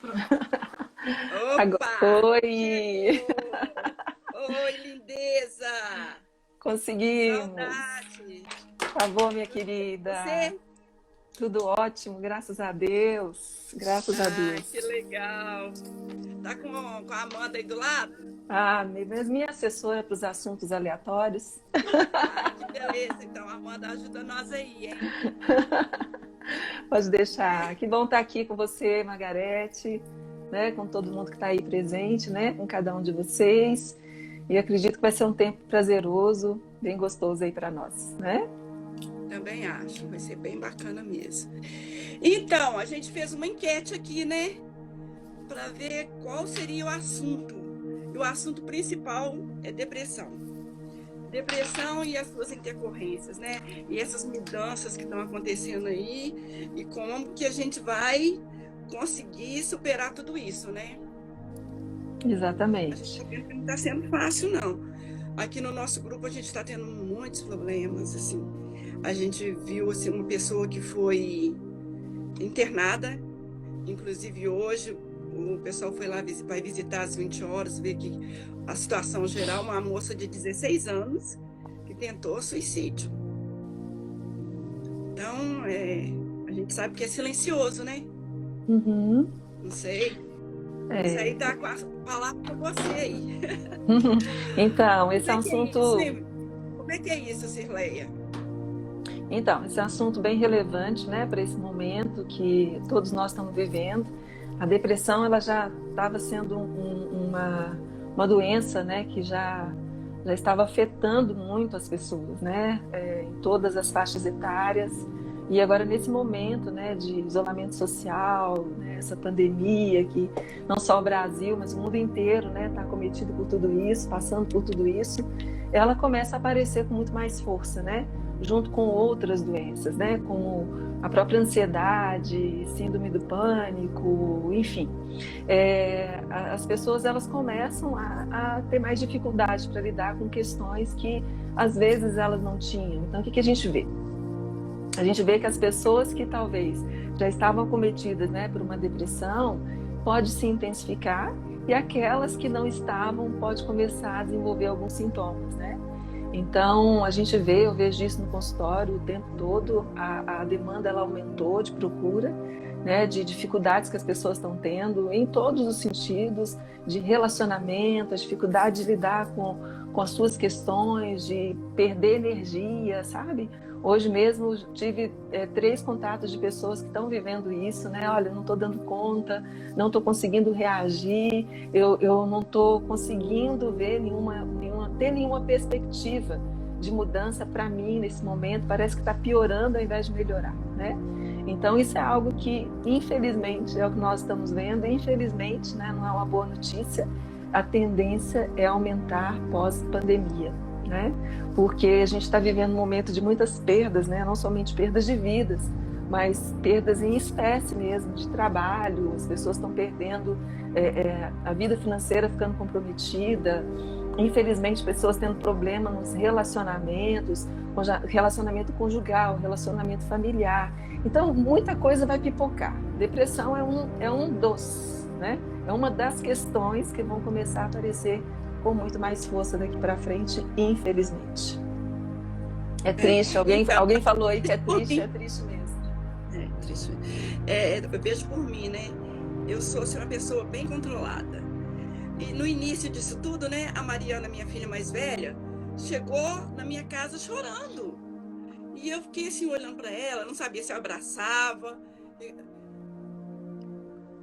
Opa! Oi! Chegou! Oi, lindeza! Conseguimos! Saudade! Tá bom, minha Tudo bem com querida? você? Tudo ótimo, graças a Deus. Graças a Ah, Deus. que legal! Tá com a Amanda aí do lado? Ah, minha assessora para os assuntos aleatórios. Ai, que beleza! Então, a Amanda ajuda nós aí, hein? Pode deixar. Né? Que bom estar aqui com você, Margarete, né? Com todo mundo que está aí presente, né? Com cada um de vocês. E acredito que vai ser um tempo prazeroso, bem gostoso aí para nós, né? Também acho, vai ser bem bacana mesmo. Então, a gente fez uma enquete aqui, né? Para ver qual seria o assunto. E o assunto principal é depressão. Depressão e as suas intercorrências, né? E essas mudanças que estão acontecendo aí e como que a gente vai conseguir superar tudo isso, né? A gente Exatamente. está vendo que não está sendo fácil, não. Aqui no nosso grupo a gente está tendo muitos problemas, assim. A gente viu assim, uma pessoa que foi internada, inclusive hoje o pessoal foi lá, vai visitar às 20 horas, ver que a situação geral, uma moça de 16 anos que tentou suicídio. Então, a gente sabe que é silencioso, né? Uhum. Não sei. Isso aí É. tá com a palavra para você aí. Então, esse Como é um é que é isso, assunto, hein? Como é que é isso, Cirleia? esse é um assunto bem relevante, né, para esse momento que todos nós estamos vivendo. A depressão, ela já estava sendo uma doença, né, que já estava afetando muito as pessoas, né, em todas as faixas etárias. E agora nesse momento, né, de isolamento social, né, essa pandemia que não só o Brasil, mas o mundo inteiro, né, está acometido por tudo isso, passando por tudo isso, ela começa a aparecer com muito mais força, né? Junto com outras doenças, né? Como a própria ansiedade, síndrome do pânico, enfim. As pessoas elas começam a ter mais dificuldade para lidar com questões que às vezes elas não tinham. Então, o que a gente vê? A gente vê que as pessoas que talvez já estavam acometidas, né, por uma depressão, pode se intensificar, e aquelas que não estavam pode começar a desenvolver alguns sintomas, né? Então, a gente vê, eu vejo isso no consultório o tempo todo, a demanda ela aumentou de procura, né, de dificuldades que as pessoas estão tendo em todos os sentidos, de relacionamento, a dificuldade de lidar com as suas questões, de perder energia, sabe? Hoje mesmo tive 3 contatos de pessoas que estão vivendo isso, né? Olha, não estou dando conta, não estou conseguindo reagir, eu não estou conseguindo ver ter nenhuma perspectiva de mudança para mim nesse momento, parece que está piorando ao invés de melhorar, né? Então isso é algo que, infelizmente, é o que nós estamos vendo, e infelizmente, né, não é uma boa notícia, a tendência é aumentar pós-pandemia, né? Porque a gente está vivendo um momento de muitas perdas, né? Não somente perdas de vidas, mas perdas em espécie mesmo, de trabalho, as pessoas estão perdendo a vida financeira ficando comprometida, infelizmente pessoas tendo problema nos relacionamentos, relacionamento conjugal, relacionamento familiar. Então, muita coisa vai pipocar. Depressão é um dos, né? É uma das questões que vão começar a aparecer com muito mais força daqui para frente, infelizmente. É triste, Então, alguém falou aí que por é mim, triste mesmo. triste. Eu vejo por mim, né? Eu sou assim, uma pessoa bem controlada. E no início disso tudo, né? A Mariana, minha filha mais velha, chegou na minha casa chorando. E eu fiquei assim olhando para ela, não sabia se eu abraçava,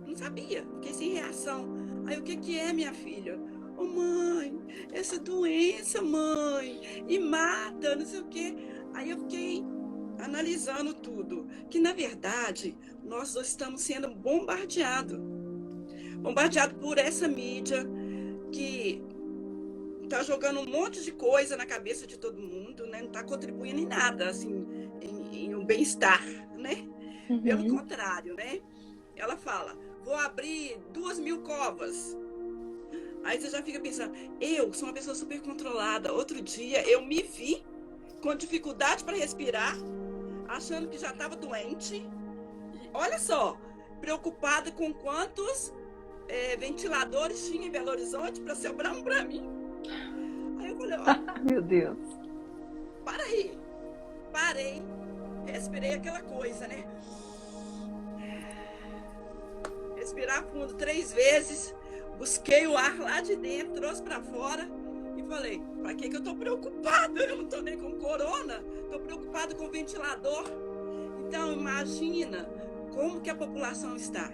não sabia, fiquei sem reação. Aí o que é, minha filha? Ô mãe, essa doença, mãe, e mata, não sei o quê. Aí eu fiquei analisando tudo, que na verdade nós estamos sendo bombardeados por essa mídia que tá jogando um monte de coisa na cabeça de todo mundo, né? Não tá contribuindo em nada, assim, em um bem-estar, né? Pelo Uhum. contrário, né? Ela fala, vou abrir 2.000 covas. Aí você já fica pensando, eu sou uma pessoa super controlada. Outro dia eu me vi com dificuldade para respirar, achando que já estava doente. E olha só, preocupada com quantos ventiladores tinha em Belo Horizonte para sobrar um para mim. Aí eu falei, ó, Meu Deus. para aí. Parei, respirei aquela coisa, né? Respirar fundo 3 vezes, busquei o ar lá de dentro, trouxe para fora e falei, para que eu tô preocupada? Eu não tô nem com corona, tô preocupada com o ventilador. Então, imagina como que a população está.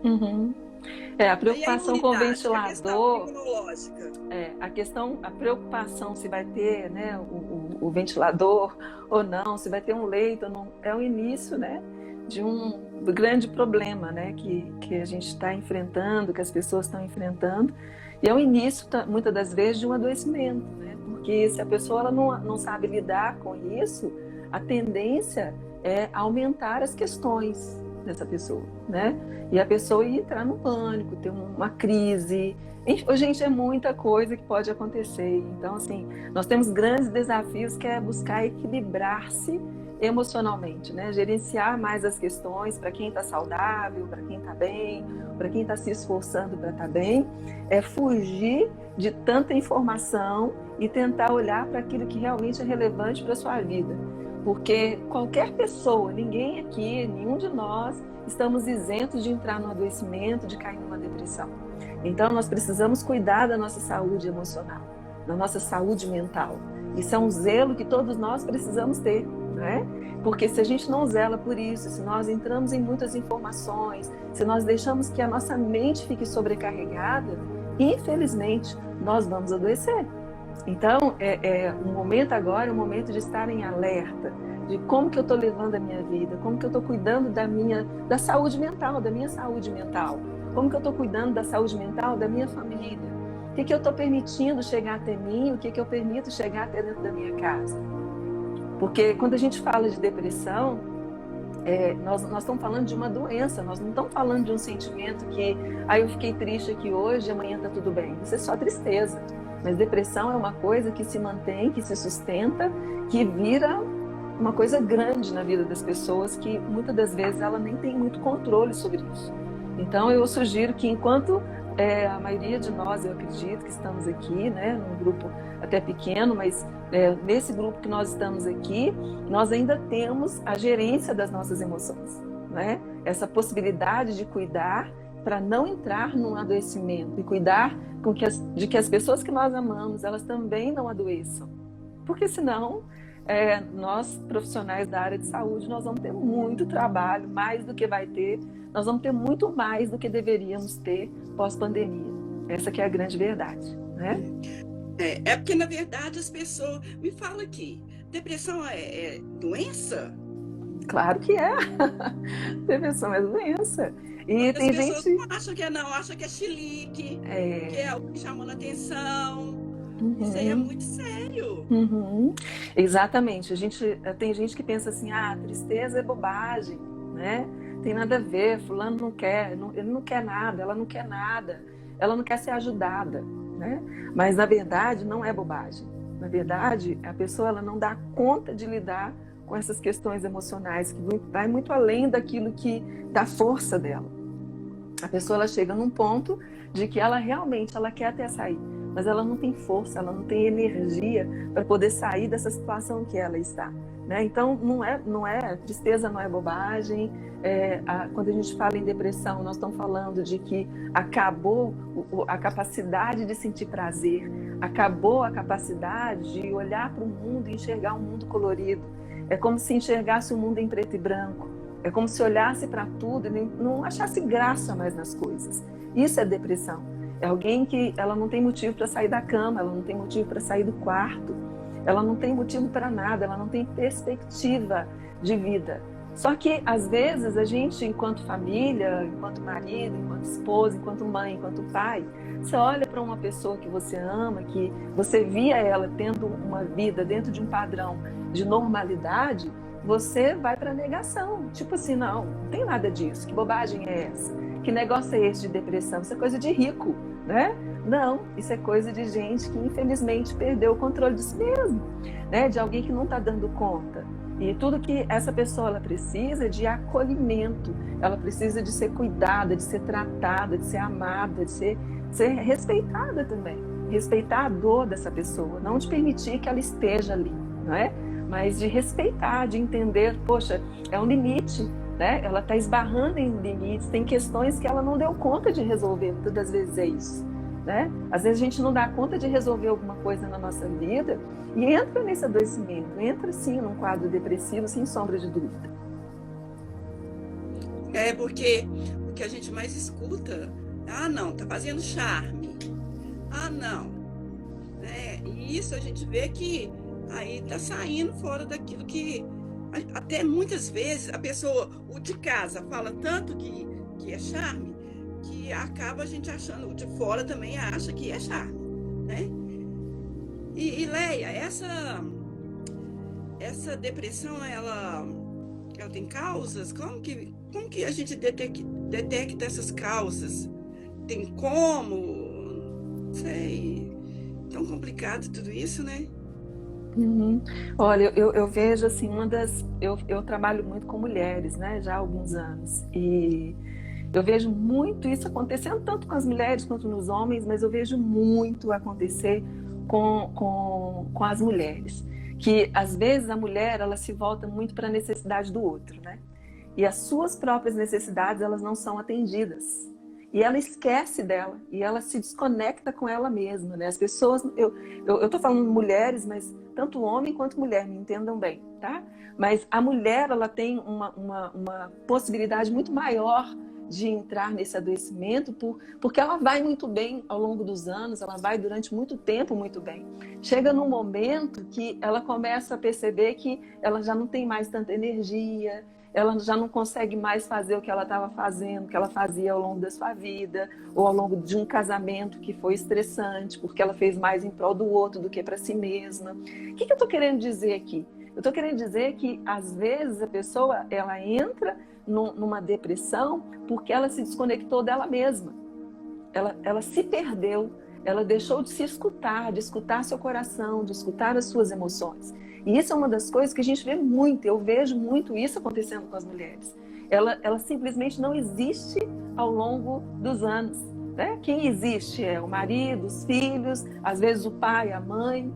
Uhum. A preocupação com o ventilador, a preocupação se vai ter, né, o ventilador ou não, se vai ter um leito ou não, é o início, né, de um grande problema, né, que a gente está enfrentando, que as pessoas estão enfrentando, e é o início, muitas das vezes, de um adoecimento, né, porque se a pessoa ela não sabe lidar com isso, a tendência é aumentar as questões dessa pessoa, né? E a pessoa ia entrar no pânico, ter uma crise. Gente, é muita coisa que pode acontecer. Então, assim, nós temos grandes desafios que é buscar equilibrar-se emocionalmente, né? Gerenciar mais as questões para quem está saudável, para quem está bem, para quem está se esforçando para estar bem, é fugir de tanta informação e tentar olhar para aquilo que realmente é relevante para a sua vida. Porque qualquer pessoa, ninguém aqui, nenhum de nós, estamos isentos de entrar no adoecimento, de cair numa depressão. Então, nós precisamos cuidar da nossa saúde emocional, da nossa saúde mental. Isso é um zelo que todos nós precisamos ter, né? Porque se a gente não zela por isso, se nós entramos em muitas informações, se nós deixamos que a nossa mente fique sobrecarregada, infelizmente, nós vamos adoecer. Então, um momento agora, é um momento de estar em alerta, de como que eu estou levando a minha vida, como que eu estou cuidando da saúde mental, da minha saúde mental, como que eu estou cuidando da saúde mental da minha família, o que eu estou permitindo chegar até mim, o que eu permito chegar até dentro da minha casa. Porque quando a gente fala de depressão, nós estamos falando de uma doença, nós não estamos falando de um sentimento que eu fiquei triste aqui hoje, amanhã está tudo bem. Isso é só tristeza. Mas depressão é uma coisa que se mantém, que se sustenta, que vira uma coisa grande na vida das pessoas, que muitas das vezes ela nem tem muito controle sobre isso. Então eu sugiro que enquanto a maioria de nós, eu acredito que estamos aqui, né, num grupo até pequeno, mas nesse grupo que nós estamos aqui, nós ainda temos a gerência das nossas emoções, né? Essa possibilidade de cuidar para não entrar num adoecimento e cuidar de que as pessoas que nós amamos, elas também não adoeçam. Porque senão, nós profissionais da área de saúde, nós vamos ter muito trabalho, mais do que vai ter, nós vamos ter muito mais do que deveríamos ter pós-pandemia. Essa que é a grande verdade, né? Porque, na verdade, as pessoas... Me fala aqui, depressão é doença? Claro que é. Depressão é doença. E tem pessoas gente... não acham que não, acham que é chilique, que é algo chamando atenção. Uhum. Isso aí é muito sério. Uhum. Exatamente. Tem gente que pensa assim, tristeza é bobagem, né? Tem nada a ver, fulano não quer, ele não quer nada, ela não quer nada, ela não quer ser ajudada, né? Mas na verdade não é bobagem. Na verdade, a pessoa ela não dá conta de lidar com essas questões emocionais, que vai muito além daquilo que dá força dela. A pessoa ela chega num ponto de que ela realmente quer até sair, mas ela não tem força, ela não tem energia para poder sair dessa situação que ela está, né? Então tristeza não é bobagem. Quando a gente fala em depressão, nós estamos falando de que acabou a capacidade de sentir prazer, acabou a capacidade de olhar para o mundo e enxergar um mundo colorido. É como se enxergasse o mundo em preto e branco. É como se olhasse para tudo e não achasse graça mais nas coisas. Isso é depressão. É alguém que ela não tem motivo para sair da cama, ela não tem motivo para sair do quarto, ela não tem motivo para nada, ela não tem perspectiva de vida. Só que, às vezes, a gente, enquanto família, enquanto marido, enquanto esposa, enquanto mãe, enquanto pai, você olha para uma pessoa que você ama, que você via ela tendo uma vida dentro de um padrão de normalidade, você vai para a negação. Tipo assim, não tem nada disso, que bobagem é essa? Que negócio é esse de depressão? Isso é coisa de rico, né? Não, isso é coisa de gente que infelizmente perdeu o controle de si mesmo, né? De alguém que não está dando conta. E tudo que essa pessoa ela precisa é de acolhimento, ela precisa de ser cuidada, de ser tratada, de ser amada, de ser respeitada também. Respeitar a dor dessa pessoa, não de permitir que ela esteja ali, não é? Mas de respeitar, de entender, poxa, é um limite, né? Ela está esbarrando em limites, tem questões que ela não deu conta de resolver, muitas das vezes é isso, né? Às vezes a gente não dá conta de resolver alguma coisa na nossa vida e entra nesse adoecimento, entra sim num quadro depressivo, sem sombra de dúvida. É porque o que a gente mais escuta, não, tá fazendo charme, não, e isso a gente vê que aí tá saindo fora daquilo que até muitas vezes a pessoa, o de casa, fala tanto que é charme, que acaba a gente achando, o de fora também acha que é charme, né? E Leia, essa depressão, ela tem causas? Como que a gente detecta essas causas? Tem como? Não sei, tão complicado tudo isso, né? Uhum. Olha, eu vejo assim, eu trabalho muito com mulheres, né, já há alguns anos, e eu vejo muito isso acontecendo, tanto com as mulheres quanto nos homens, mas eu vejo muito acontecer com as mulheres, que às vezes a mulher ela se volta muito para a necessidade do outro, né? E as suas próprias necessidades elas não são atendidas. E ela esquece dela, e ela se desconecta com ela mesma, né? As pessoas, eu tô falando mulheres, mas tanto homem quanto mulher, me entendam bem, tá? Mas a mulher, ela tem uma possibilidade muito maior de entrar nesse adoecimento, porque ela vai muito bem ao longo dos anos, ela vai durante muito tempo muito bem. Chega num momento que ela começa a perceber que ela já não tem mais tanta energia, ela já não consegue mais fazer o que ela estava fazendo, que ela fazia ao longo da sua vida, ou ao longo de um casamento que foi estressante, porque ela fez mais em prol do outro do que para si mesma. O que eu estou querendo dizer aqui? Eu estou querendo dizer que, às vezes, a pessoa ela entra numa depressão porque ela se desconectou dela mesma. Ela se perdeu, ela deixou de se escutar, de escutar seu coração, de escutar as suas emoções. E isso é uma das coisas que a gente vê muito, eu vejo muito isso acontecendo com as mulheres. Ela simplesmente não existe ao longo dos anos, né? Quem existe é o marido, os filhos, às vezes o pai, a mãe,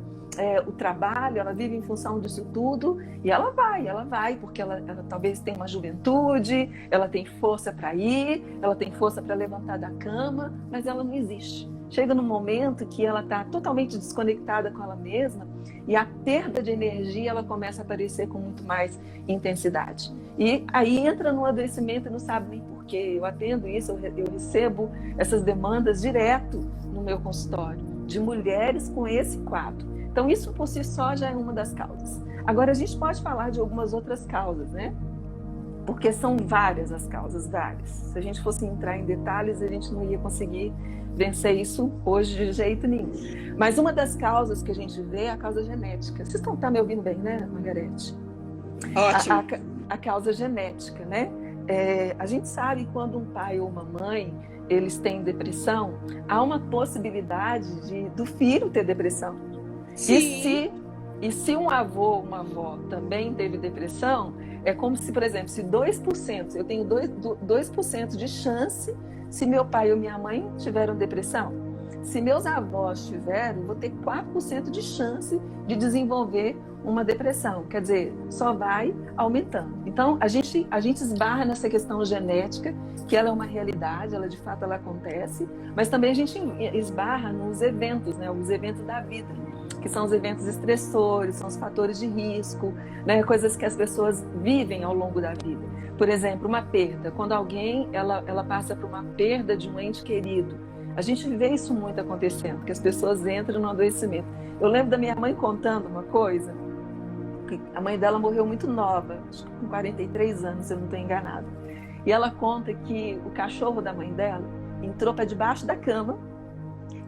o trabalho, ela vive em função disso tudo e ela vai, porque ela talvez tenha uma juventude, ela tem força para ir, ela tem força para levantar da cama, mas ela não existe. Chega num momento que ela está totalmente desconectada com ela mesma e a perda de energia ela começa a aparecer com muito mais intensidade. E aí entra no adoecimento e não sabe nem porquê. Eu atendo isso, eu recebo essas demandas direto no meu consultório, de mulheres com esse quadro. Então isso por si só já é uma das causas. Agora a gente pode falar de algumas outras causas, né? Porque são várias as causas, várias. Se a gente fosse entrar em detalhes, a gente não ia conseguir vencer isso hoje de jeito nenhum. Mas uma das causas que a gente vê é a causa genética. Vocês estão me ouvindo bem, né, Margarete? Ótimo. A causa genética, né? A gente sabe que quando um pai ou uma mãe eles têm depressão, há uma possibilidade do filho ter depressão. Sim. E se um avô ou uma avó também teve depressão, é como se, por exemplo, se 2%, eu tenho 2% de chance se meu pai ou minha mãe tiveram depressão. Se meus avós tiveram, vou ter 4% de chance de desenvolver uma depressão. Quer dizer, só vai aumentando. Então, a gente esbarra nessa questão genética, que ela é uma realidade, ela de fato ela acontece, mas também a gente esbarra nos eventos, né? Os eventos da vida, que são os eventos estressores, são os fatores de risco, né? Coisas que as pessoas vivem ao longo da vida. Por exemplo, uma perda. Quando alguém ela passa por uma perda de um ente querido, a gente vê isso muito acontecendo, que as pessoas entram no adoecimento. Eu lembro da minha mãe contando uma coisa, que a mãe dela morreu muito nova, acho que com 43 anos, se eu não estou enganada. E ela conta que o cachorro da mãe dela entrou para debaixo da cama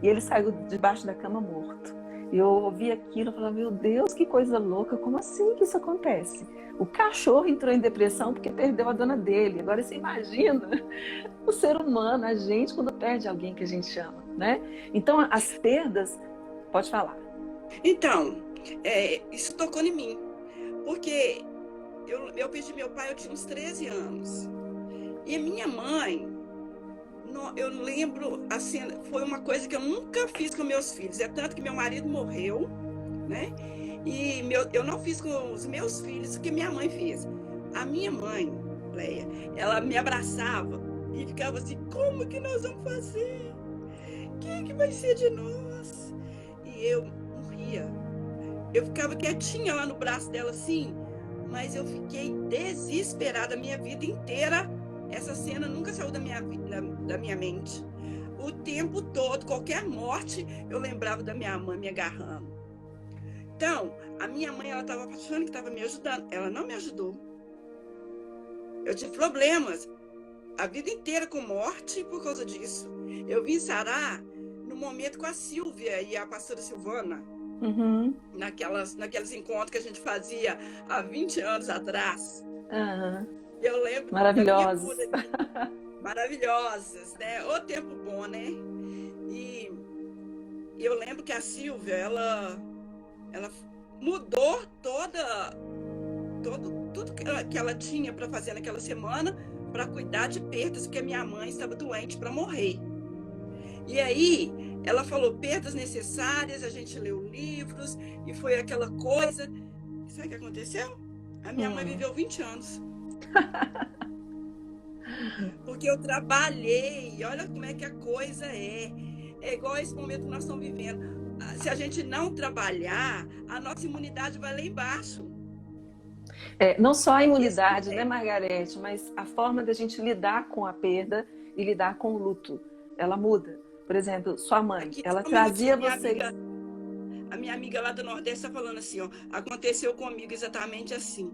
e ele saiu debaixo da cama morto. E eu ouvi aquilo e falava, meu Deus, que coisa louca, como assim que isso acontece? O cachorro entrou em depressão porque perdeu a dona dele. Agora você imagina o ser humano, a gente, quando perde alguém que a gente ama, né? Então, as perdas... Pode falar. Então, isso tocou em mim. Porque eu perdi meu pai, eu tinha uns 13 anos. E minha mãe, eu lembro, assim, foi uma coisa que eu nunca fiz com meus filhos. É tanto que meu marido morreu, né? E eu não fiz com os meus filhos o que minha mãe fez. A minha mãe, Leia, ela me abraçava e ficava assim, como que nós vamos fazer? O que vai ser de nós? E eu morria. Eu ficava quietinha lá no braço dela assim, mas eu fiquei desesperada a minha vida inteira. Essa cena nunca saiu da minha mente. O tempo todo, qualquer morte, eu lembrava da minha mãe me agarrando. Então, a minha mãe, ela estava achando que estava me ajudando. Ela não me ajudou. Eu tive problemas a vida inteira com morte por causa disso. Eu vim sarar no momento com a Silvia e a pastora Silvana, naqueles encontros que a gente fazia há 20 anos atrás. Eu lembro maravilhosos. Maravilhosas, né? O tempo bom, né? E eu lembro que a Silvia, ela mudou tudo que ela tinha para fazer naquela semana para cuidar de perdas, porque minha mãe estava doente para morrer. E aí ela falou perdas necessárias, a gente leu livros e foi aquela coisa. Sabe o que aconteceu? A minha mãe viveu 20 anos. Porque eu trabalhei, olha como é que a coisa é. É igual esse momento que nós estamos vivendo. Se a gente não trabalhar, a nossa imunidade vai lá embaixo. Não só a imunidade, né, Margarete, mas a forma da gente lidar com a perda e lidar com o luto. Ela muda. Por exemplo, sua mãe, ela trazia vocês... A minha amiga lá do Nordeste está falando assim, ó, aconteceu comigo exatamente assim.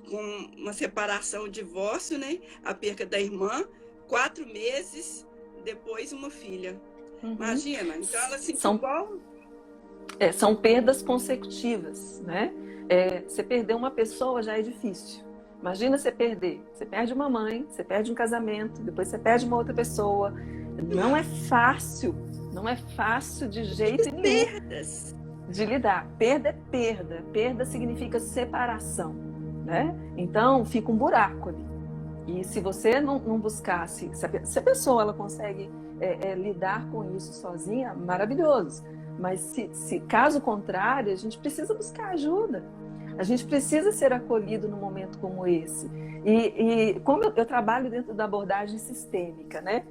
Com uma separação, um divórcio, né? A perca da irmã, 4 meses depois uma filha. Imagina, então ela sentiu igual... são perdas consecutivas, né? Você perder uma pessoa já é difícil. Imagina você perde uma mãe, você perde um casamento, depois você perde uma outra pessoa. Não é fácil de jeito nenhum de lidar. Perda é perda. Perda significa separação, né? Então fica um buraco ali. E se você não buscasse, se a pessoa ela consegue lidar com isso sozinha, maravilhoso. Mas se caso contrário, a gente precisa buscar ajuda. A gente precisa ser acolhido num momento como esse. E como eu trabalho dentro da abordagem sistêmica, né?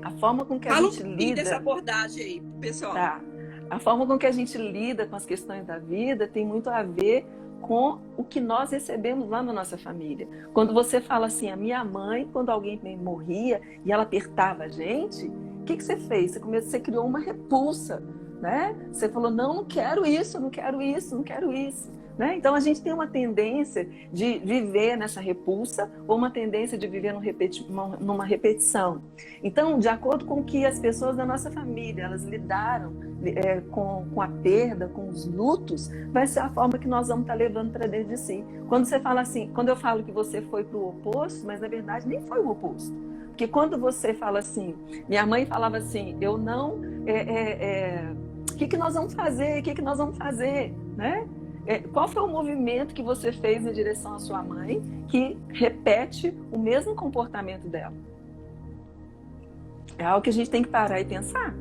A forma com que a gente lida... dessa abordagem aí, pessoal. Tá. A forma com que a gente lida com as questões da vida tem muito a ver com o que nós recebemos lá na nossa família. Quando você fala assim, a minha mãe, quando alguém morria e ela apertava a gente, o que você fez? Você criou uma repulsa, né? Você falou, não quero isso, não quero isso, não quero isso. Né? Então a gente tem uma tendência de viver nessa repulsa ou uma tendência de viver numa repetição. Então, de acordo com o que as pessoas da nossa família elas lidaram com a perda, com os lutos, vai ser a forma que nós vamos estar levando para dentro de si. Quando você fala assim, quando eu falo que você foi para o oposto, mas na verdade nem foi o oposto. Porque quando você fala assim, minha mãe falava assim, eu não... o que nós vamos fazer? O que nós vamos fazer? Né? Qual foi o movimento que você fez em direção à sua mãe que repete o mesmo comportamento dela? É algo que a gente tem que parar e pensar.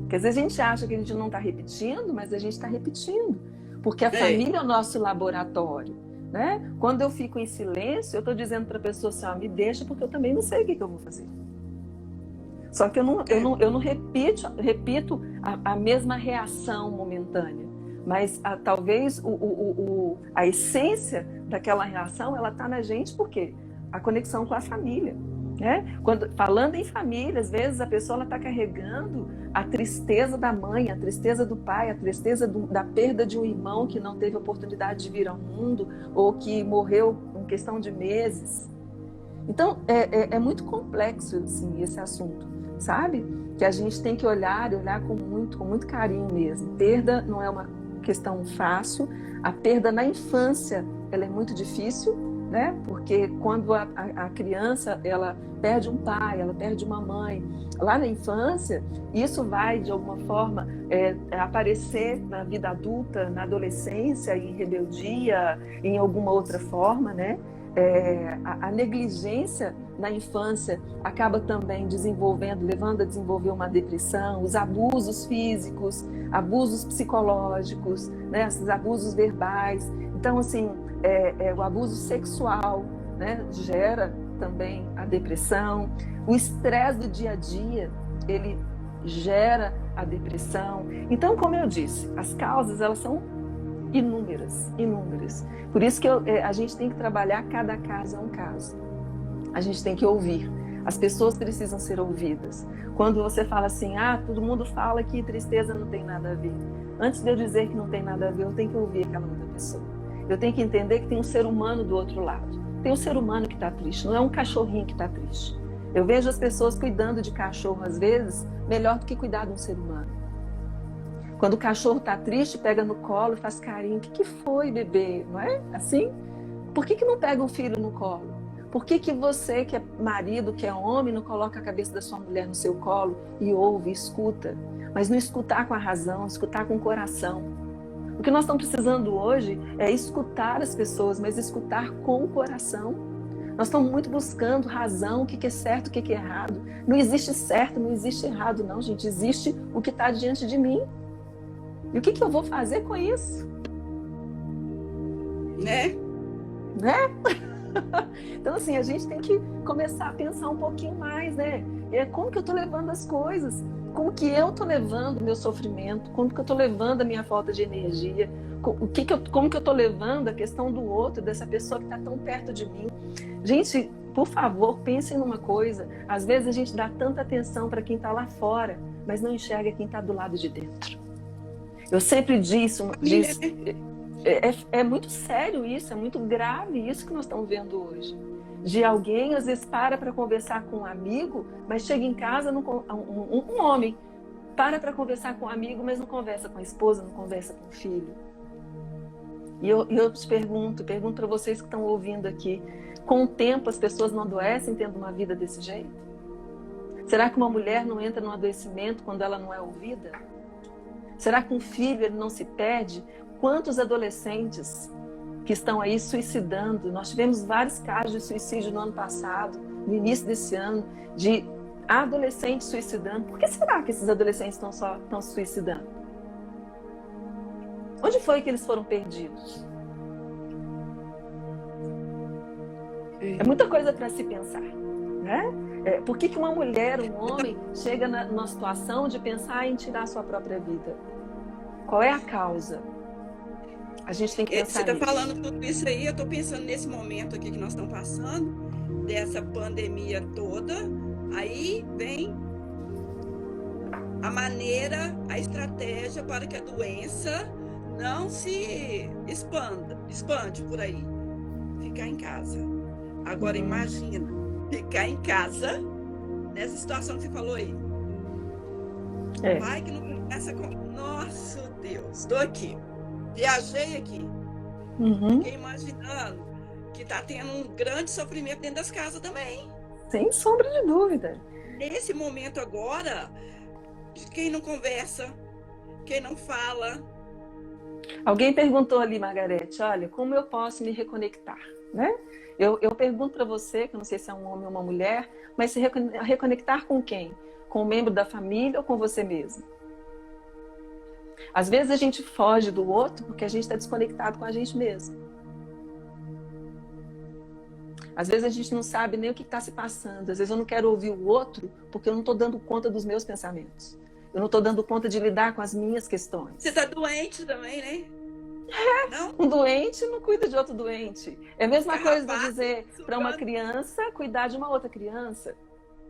Porque às vezes a gente acha que a gente não está repetindo, mas a gente está repetindo. Porque a família é o nosso laboratório. Né? Quando eu fico em silêncio, eu estou dizendo para a pessoa assim, me deixa porque eu também não sei o que eu vou fazer. Só que eu não repito a mesma reação momentânea. Mas talvez a essência daquela reação, ela está na gente, porque a conexão com a família. Né? Falando em família, às vezes a pessoa está carregando a tristeza da mãe, a tristeza do pai, a tristeza da perda de um irmão que não teve oportunidade de vir ao mundo ou que morreu em questão de meses. Então, é muito complexo assim, esse assunto, sabe? Que a gente tem que olhar com muito carinho mesmo. Perda não é uma questão fácil. A perda na infância, ela é muito difícil, né? Porque quando a criança ela perde um pai, ela perde uma mãe, lá na infância, isso vai de alguma forma aparecer na vida adulta, na adolescência, em rebeldia, em alguma outra forma, né? A negligência na infância acaba também levando a desenvolver uma depressão, os abusos físicos, abusos psicológicos, né? Esses abusos verbais. Então, assim, o abuso sexual, né? Gera também a depressão. O estresse do dia a dia, ele gera a depressão. Então, como eu disse, as causas, elas são inúmeras, inúmeras. Por isso que a gente tem que trabalhar, cada caso é um caso. A gente tem que ouvir. As pessoas precisam ser ouvidas. Quando você fala assim, todo mundo fala que tristeza não tem nada a ver. Antes de eu dizer que não tem nada a ver, eu tenho que ouvir aquela outra pessoa. Eu tenho que entender que tem um ser humano do outro lado. Tem um ser humano que está triste, não é um cachorrinho que está triste. Eu vejo as pessoas cuidando de cachorro, às vezes, melhor do que cuidar de um ser humano. Quando o cachorro está triste, pega no colo e faz carinho. O que foi, bebê? Não é assim? Por que não pega um filho no colo? Por que você, que é marido, que é homem, não coloca a cabeça da sua mulher no seu colo e ouve, escuta? Mas não escutar com a razão, escutar com o coração. O que nós estamos precisando hoje é escutar as pessoas, mas escutar com o coração. Nós estamos muito buscando razão, o que é certo, o que é errado. Não existe certo, não existe errado, não, gente. Existe o que está diante de mim. E o que eu vou fazer com isso? Né? Então, assim, a gente tem que começar a pensar um pouquinho mais, né? Como que eu estou levando as coisas? Como que eu estou levando o meu sofrimento? Como que eu estou levando a minha falta de energia? Como que eu estou levando a questão do outro, dessa pessoa que está tão perto de mim? Gente, por favor, pensem numa coisa. Às vezes a gente dá tanta atenção para quem está lá fora, mas não enxerga quem está do lado de dentro. Eu sempre disse, é muito sério isso, é muito grave isso que nós estamos vendo hoje. De alguém, às vezes, para conversar com um amigo, mas chega em casa, um homem para conversar com um amigo, mas não conversa com a esposa, não conversa com o filho. E eu te pergunto para vocês que estão ouvindo aqui, com o tempo as pessoas não adoecem tendo uma vida desse jeito? Será que uma mulher não entra num adoecimento quando ela não é ouvida? Será que um filho ele não se perde? Quantos adolescentes que estão aí suicidando? Nós tivemos vários casos de suicídio no ano passado, no início desse ano, de adolescentes suicidando. Por que será que esses adolescentes estão se suicidando? Onde foi que eles foram perdidos? É muita coisa para se pensar, né? Por que uma mulher, um homem, chega numa situação de pensar em tirar a sua própria vida? Qual é a causa? A gente tem que pensar nisso. Você está nisso. falando tudo isso aí, eu estou pensando nesse momento aqui que nós estamos passando, dessa pandemia toda, aí vem a maneira, a estratégia para que a doença não se expande por aí. Ficar em casa. Agora imagina, ficar em casa, nessa situação que você falou aí. Vai que não começa com... Nossa, Deus, estou aqui. Viajei aqui. Fiquei imaginando que está tendo um grande sofrimento dentro das casas também. Sem sombra de dúvida. Nesse momento agora, quem não conversa, quem não fala. Alguém perguntou ali, Margarete, olha, como eu posso me reconectar, né? Eu pergunto para você, que eu não sei se é um homem ou uma mulher, mas se reconectar com quem? Com um membro da família ou com você mesmo? Às vezes a gente foge do outro porque a gente está desconectado com a gente mesmo. Às vezes a gente não sabe nem o que está se passando. Às vezes eu não quero ouvir o outro porque eu não estou dando conta dos meus pensamentos. Eu não estou dando conta de lidar com as minhas questões. Você está doente também, né? Não? Um doente não cuida de outro doente. É a mesma coisa de dizer para uma criança cuidar de uma outra criança.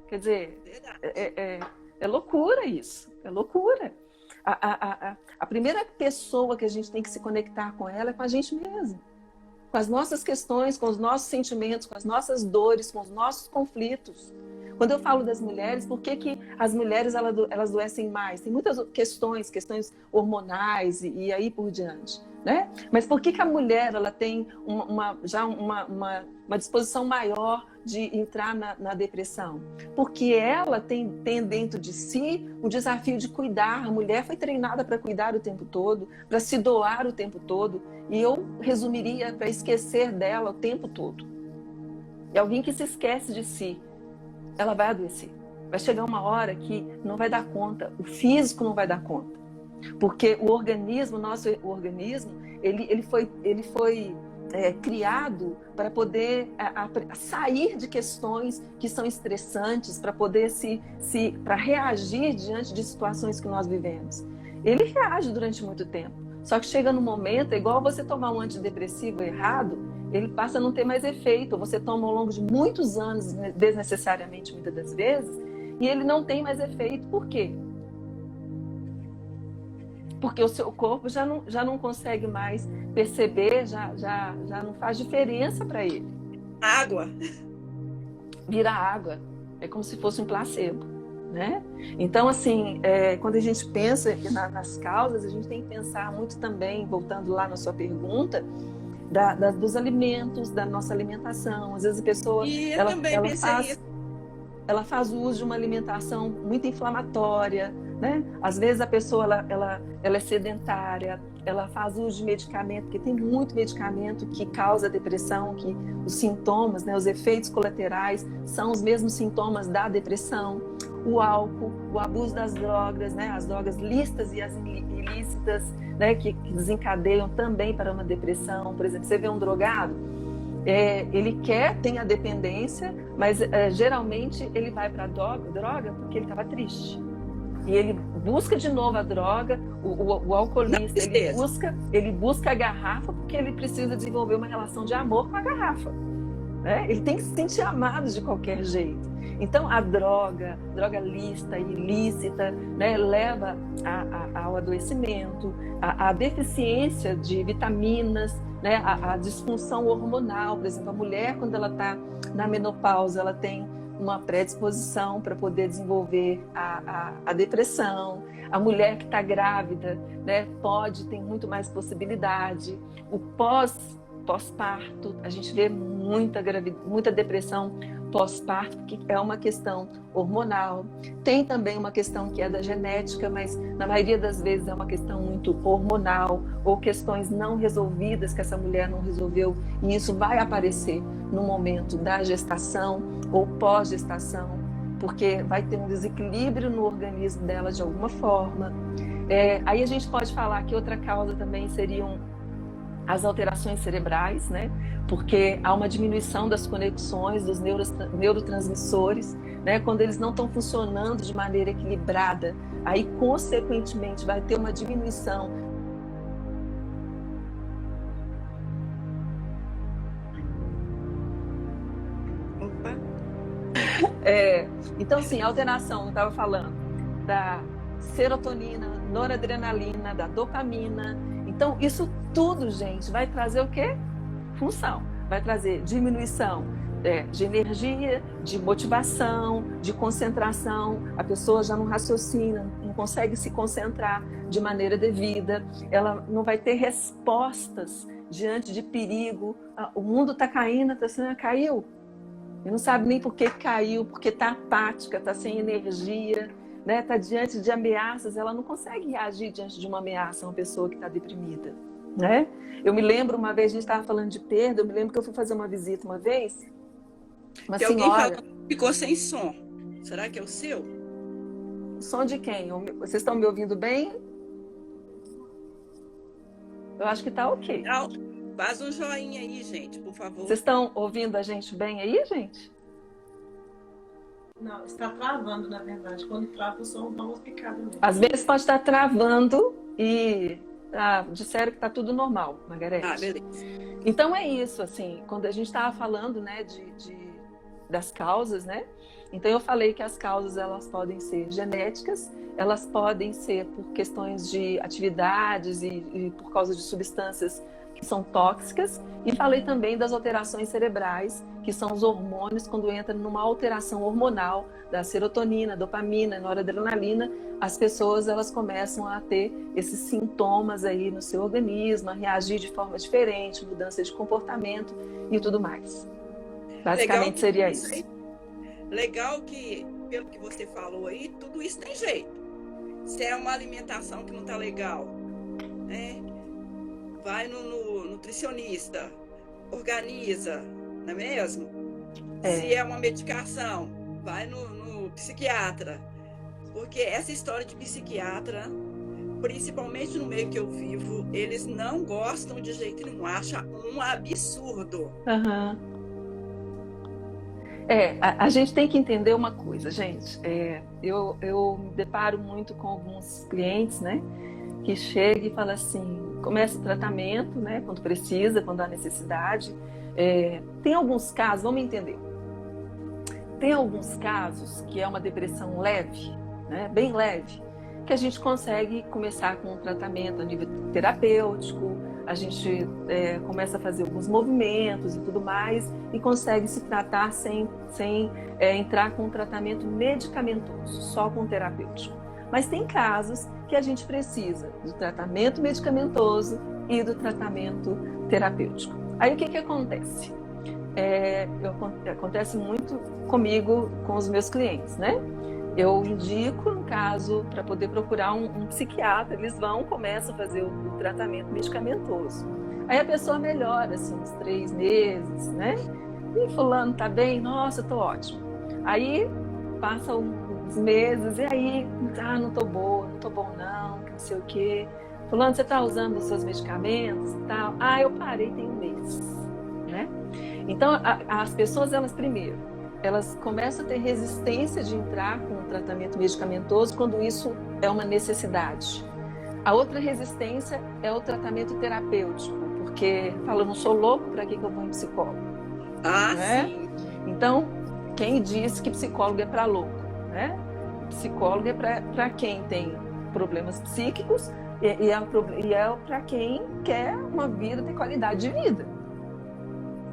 Quer dizer, é loucura isso. É loucura. A primeira pessoa que a gente tem que se conectar com ela é com a gente mesmo. Com as nossas questões, com os nossos sentimentos, com as nossas dores, com os nossos conflitos. Quando eu falo das mulheres, por que as mulheres elas adoecem mais? Tem muitas questões hormonais e aí por diante, né? Mas por que a mulher ela tem uma disposição maior de entrar na depressão? Porque ela tem dentro de si o desafio de cuidar. A mulher foi treinada para cuidar o tempo todo, para se doar o tempo todo, e eu resumiria para esquecer dela o tempo todo. E alguém que se esquece de si, ela vai adoecer. Vai chegar uma hora que não vai dar conta, o físico não vai dar conta. Porque o nosso organismo, ele foi criado para poder sair de questões que são estressantes, para poder para reagir diante de situações que nós vivemos. Ele reage durante muito tempo. Só que chega num momento, é igual você tomar um antidepressivo errado, ele passa a não ter mais efeito. Você toma ao longo de muitos anos, desnecessariamente, muitas das vezes, e ele não tem mais efeito. Por quê? Porque o seu corpo já não consegue mais perceber, já não faz diferença para ele. Água. Vira água. É como se fosse um placebo, né? Então, assim, quando a gente pensa nas causas, a gente tem que pensar muito também, voltando lá na sua pergunta, dos alimentos, da nossa alimentação. Às vezes a pessoa ela faz uso de uma alimentação muito inflamatória, né? Às vezes a pessoa ela é sedentária, ela faz uso de medicamento, porque tem muito medicamento que causa depressão, que os sintomas, né, os efeitos colaterais são os mesmos sintomas da depressão. O álcool, o abuso das drogas, né, as drogas lícitas e as ilícitas, né, que desencadeiam também para uma depressão. Por exemplo, você vê um drogado, ele tem a dependência, mas geralmente ele vai para a droga porque ele estava triste. E ele busca de novo a droga, o alcoolista, ele busca a garrafa porque ele precisa desenvolver uma relação de amor com a garrafa, né? Ele tem que se sentir amado de qualquer jeito. Então, a droga lícita e ilícita, né, leva ao adoecimento, à deficiência de vitaminas, né, à disfunção hormonal. Por exemplo, a mulher, quando ela está na menopausa, ela tem uma predisposição para poder desenvolver a depressão. A mulher que está grávida, né, tem muito mais possibilidade. O pós-parto, a gente vê muita depressão pós-parto, que é uma questão hormonal. Tem também uma questão que é da genética, mas na maioria das vezes é uma questão muito hormonal, ou questões não resolvidas que essa mulher não resolveu, e isso vai aparecer no momento da gestação ou pós-gestação, porque vai ter um desequilíbrio no organismo dela de alguma forma. Aí a gente pode falar que outra causa também seriam as alterações cerebrais, né? Porque há uma diminuição das conexões dos neurotransmissores, né? Quando eles não estão funcionando de maneira equilibrada, aí consequentemente vai ter uma diminuição. Opa. Então, sim, a alteração, eu estava falando, da serotonina, noradrenalina, da dopamina. Então, isso tudo, gente, vai trazer o quê? Função. Vai trazer diminuição de energia, de motivação, de concentração. A pessoa já não raciocina, não consegue se concentrar de maneira devida. Ela não vai ter respostas diante de perigo. O mundo está caindo, caiu. E não sabe nem por que caiu, porque está apática, está sem energia, né? Está diante de ameaças. Ela não consegue reagir diante de uma ameaça, uma pessoa que está deprimida, né? Eu me lembro, uma vez a gente estava falando de perda, eu me lembro que eu fui fazer uma visita uma vez, uma senhora... Alguém falou que ficou sem som. Será que é o seu? O som de quem? Vocês estão me ouvindo bem? Eu acho que está ok. Faz um joinha aí, gente, por favor. Vocês estão ouvindo a gente bem aí, gente? Não, está travando, na verdade. Quando trava o som, dá uma picada mesmo. Às vezes pode estar travando e... disseram que está tudo normal, Margarete. Beleza. Então é isso, assim, quando a gente estava falando, né, das causas, né? Então eu falei que as causas, elas podem ser genéticas, elas podem ser por questões de atividades e por causa de substâncias que são tóxicas, e falei também das alterações cerebrais, que são os hormônios, quando entra numa alteração hormonal da serotonina, dopamina, noradrenalina, as pessoas elas começam a ter esses sintomas aí no seu organismo, a reagir de forma diferente, mudança de comportamento e tudo mais. Basicamente seria isso. Legal que, pelo que você falou aí, tudo isso tem jeito. Se é uma alimentação que não está legal, né? Vai no nutricionista, organiza, não é mesmo? Se é uma medicação, vai no psiquiatra. Porque essa história de psiquiatra, principalmente no meio que eu vivo, eles não gostam de jeito nenhum, acham um absurdo. Uhum. A gente tem que entender uma coisa, gente. Eu me deparo muito com alguns clientes, né, que chegam e falam assim, começa o tratamento, né, quando precisa, quando há necessidade. Tem alguns casos, vamos entender. Tem alguns casos que é uma depressão leve, né, bem leve, que a gente consegue começar com um tratamento a nível terapêutico, a gente começa a fazer alguns movimentos e tudo mais, e consegue se tratar sem entrar com um tratamento medicamentoso, só com terapêutico. Mas tem casos que a gente precisa do tratamento medicamentoso e do tratamento terapêutico. Aí o que acontece? Acontece muito comigo, com os meus clientes, né? Eu indico, no caso, para poder procurar um psiquiatra, eles começam a fazer o tratamento medicamentoso. Aí a pessoa melhora, assim, uns 3 meses, né? E fulano tá bem? Nossa, eu tô ótimo. Aí passa uns meses, e aí, não tô boa, não tô bom não sei o quê. Fulano, você tá usando os seus medicamentos e tal? Eu parei tem 1 mês, né? Então, as pessoas, elas começam a ter resistência de entrar com o tratamento medicamentoso quando isso é uma necessidade. A outra resistência é o tratamento terapêutico, porque fala, eu não sou louco, para que eu vou em psicólogo? Né? Sim. Então, quem disse que psicólogo é para louco? Né? Psicólogo é para quem tem problemas psíquicos e é para quem quer uma vida, ter qualidade de vida.